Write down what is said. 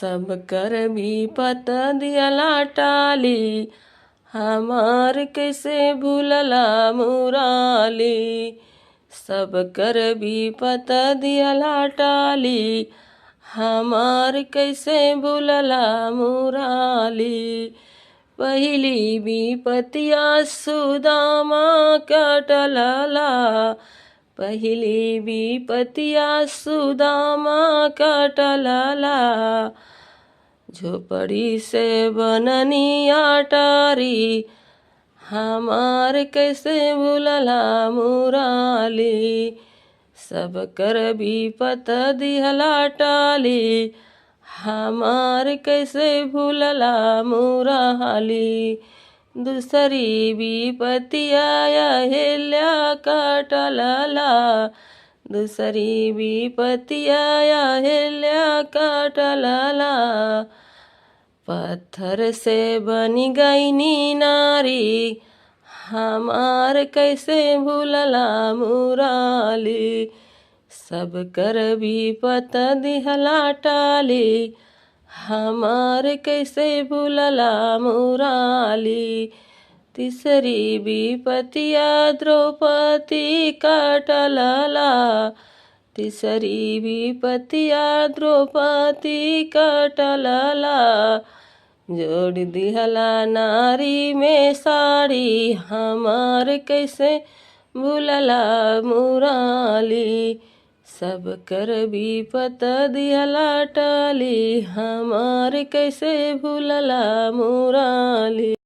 सब कर विपत दियला टाली, हमार कैसे भूलला मुराली। सब कर विपत दियला टाली, हमार कैसे भूलला मुराली। पहली विपतिया सुदामा कटलला, पहली विपतिया सुदामा कटलला। झोपड़ी से बननी अटारी, हमार कैसे भूलला मुराली। सब कर विपत दिहला टाली, हमार कैसे भूलला मुराली। दूसरी विपतिया अहिल्या कटलला, दूसरी विपतिया अहिल्या कटलला। पत्थर से बनी गईनी नारी, हमार कैसे भूलला मुराली। सब कर विपत दिहला टाली, हमार कैसे भूलला मुराली। तीसरी विपतिया द्रौपदी कटलला, तीसरी विपतिया द्रौपदी कटलला। जोड़ दिहला नारी में साड़ी, हमार कैसे भूलला मुराली। सब कर विपत दिहला टाली, हमार कैसे भूलला मुराली।